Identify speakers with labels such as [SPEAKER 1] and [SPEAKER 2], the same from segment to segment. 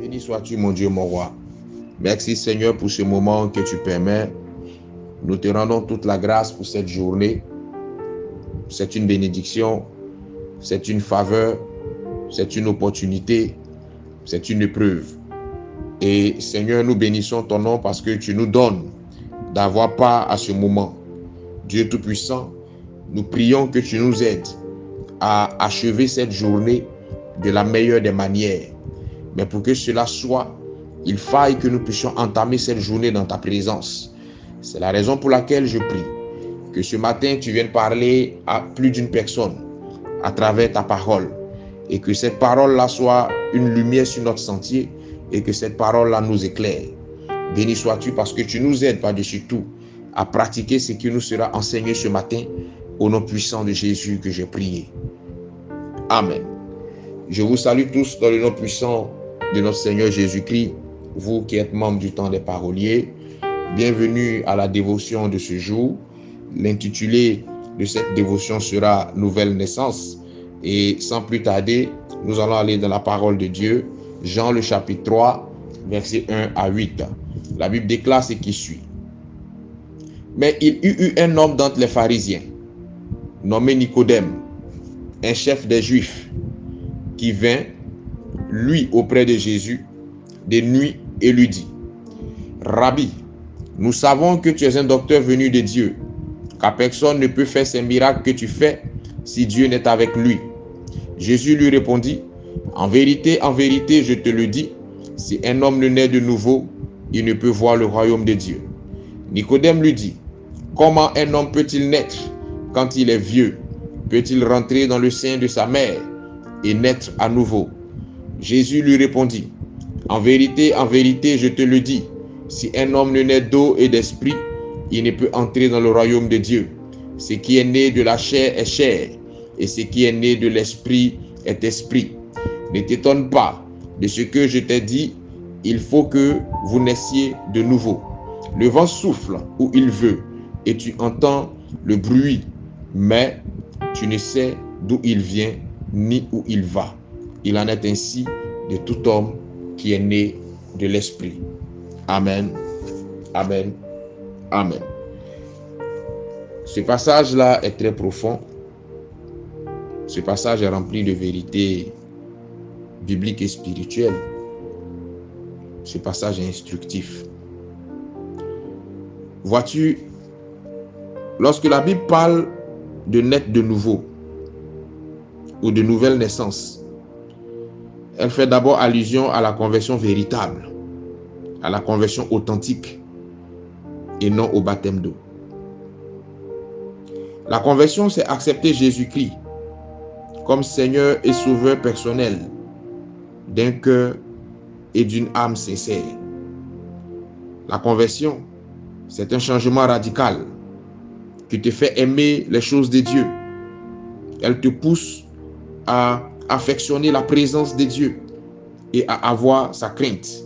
[SPEAKER 1] Béni sois-tu, mon Dieu, mon roi. Merci, Seigneur, pour ce moment que tu permets. Nous te rendons toute la grâce pour cette journée. C'est une bénédiction, c'est une faveur, c'est une opportunité, c'est une épreuve. Et Seigneur, nous bénissons ton nom parce que tu nous donnes d'avoir part à ce moment. Dieu Tout-Puissant, nous prions que tu nous aides à achever cette journée de la meilleure des manières. Mais pour que cela soit, il faille que nous puissions entamer cette journée dans ta présence. C'est la raison pour laquelle je prie que ce matin, tu viennes parler à plus d'une personne à travers ta parole. Et que cette parole-là soit une lumière sur notre sentier et que cette parole-là nous éclaire. Béni sois-tu parce que tu nous aides par-dessus tout à pratiquer ce qui nous sera enseigné ce matin au nom puissant de Jésus que j'ai prié. Amen. Je vous salue tous dans le nom puissant de notre Seigneur Jésus-Christ, vous qui êtes membres du temps des paroliers. Bienvenue à la dévotion de ce jour. L'intitulé de cette dévotion sera Nouvelle naissance. Et sans plus tarder, nous allons aller dans la parole de Dieu, Jean le chapitre 3, versets 1 à 8. La Bible déclare ce qui suit. Mais il y eut un homme d'entre les pharisiens, nommé Nicodème, un chef des Juifs, qui vint, lui, auprès de Jésus, de nuit, et lui dit, « Rabbi, nous savons que tu es un docteur venu de Dieu, car personne ne peut faire ces miracles que tu fais si Dieu n'est avec lui. » Jésus lui répondit, « En vérité, je te le dis, si un homme ne naît de nouveau, il ne peut voir le royaume de Dieu. » Nicodème lui dit, « Comment un homme peut-il naître quand il est vieux? Peut-il rentrer dans le sein de sa mère et naître à nouveau? » Jésus lui répondit, « En vérité, je te le dis, si un homme ne naît d'eau et d'esprit, il ne peut entrer dans le royaume de Dieu. Ce qui est né de la chair est chair, et ce qui est né de l'esprit est esprit. Ne t'étonne pas de ce que je t'ai dit, il faut que vous naissiez de nouveau. Le vent souffle où il veut, et tu entends le bruit, mais tu ne sais d'où il vient ni où il va. Il en est ainsi de tout homme qui est né de l'esprit. » Amen, amen, amen. Ce passage-là est très profond. Ce passage est rempli de vérités bibliques et spirituelles. Ce passage est instructif. Vois-tu, lorsque la Bible parle de naître de nouveau ou de nouvelle naissance, elle fait d'abord allusion à la conversion véritable, à la conversion authentique et non au baptême d'eau. La conversion, c'est accepter Jésus-Christ comme Seigneur et Sauveur personnel d'un cœur et d'une âme sincère. La conversion, c'est un changement radical qui te fait aimer les choses de Dieu. Elle te pousse à affectionner la présence de Dieu et à avoir sa crainte.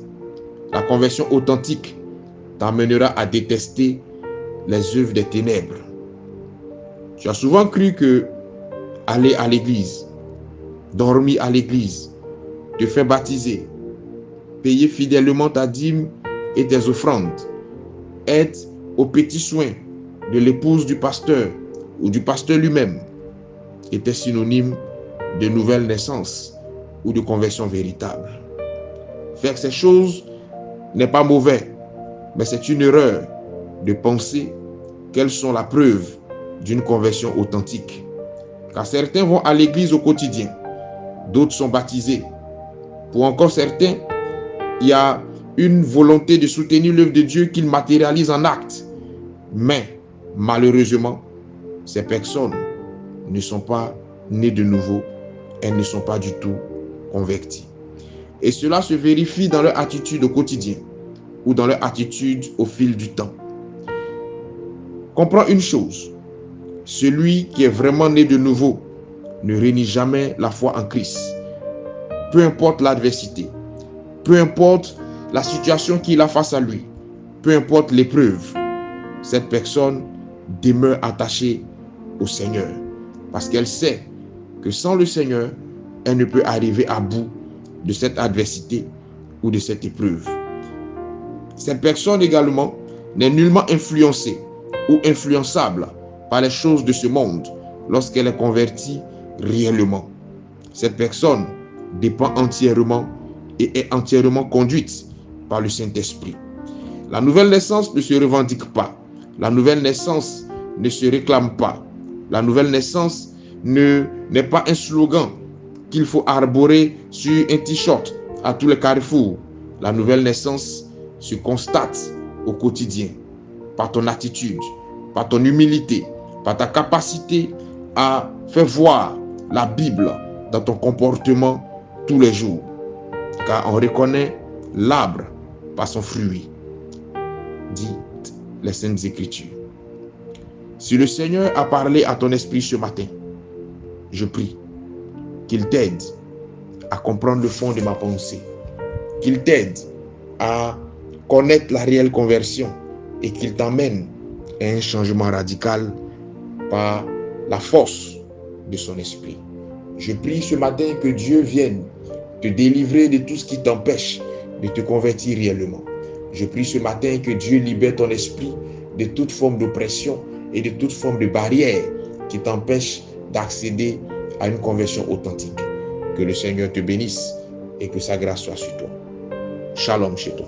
[SPEAKER 1] La conversion authentique t'amènera à détester les œuvres des ténèbres. Tu as souvent cru que aller à l'église, dormir à l'église, te faire baptiser, payer fidèlement ta dîme et tes offrandes, être aux petits soins de l'épouse du pasteur ou du pasteur lui-même était synonyme de nouvelle naissance ou de conversion véritable. Faire ces choses n'est pas mauvais, mais c'est une erreur de penser qu'elles sont la preuve d'une conversion authentique. Car certains vont à l'église au quotidien, d'autres sont baptisés. Pour encore certains, il y a une volonté de soutenir l'œuvre de Dieu qu'ils matérialisent en actes. Mais malheureusement, ces personnes ne sont pas nées de nouveau, elles ne sont pas du tout converties. Et cela se vérifie dans leur attitude au quotidien ou dans leur attitude au fil du temps. Comprends une chose, celui qui est vraiment né de nouveau ne renie jamais la foi en Christ. Peu importe l'adversité, peu importe la situation qu'il a face à lui, peu importe l'épreuve, cette personne demeure attachée au Seigneur parce qu'elle sait que sans le Seigneur, elle ne peut arriver à bout de cette adversité ou de cette épreuve. Cette personne également n'est nullement influencée ou influençable par les choses de ce monde lorsqu'elle est convertie réellement. Cette personne dépend entièrement et est entièrement conduite par le Saint-Esprit. La nouvelle naissance ne se revendique pas. La nouvelle naissance ne se réclame pas. La nouvelle naissance n'est pas un slogan qu'il faut arborer sur un t-shirt à tous les carrefours. La nouvelle naissance se constate au quotidien par ton attitude, par ton humilité, par ta capacité à faire voir la Bible dans ton comportement tous les jours. Car on reconnaît l'arbre par son fruit, dit les Saintes Écritures. Si le Seigneur a parlé à ton esprit ce matin, je prie qu'il t'aide à comprendre le fond de ma pensée, qu'il t'aide à connaître la réelle conversion et qu'il t'emmène à un changement radical par la force de son esprit. Je prie ce matin que Dieu vienne te délivrer de tout ce qui t'empêche de te convertir réellement. Je prie ce matin que Dieu libère ton esprit de toute forme d'oppression et de toute forme de barrière qui t'empêche d'accéder à une conversion authentique. Que le Seigneur te bénisse et que sa grâce soit sur toi. Shalom chez toi.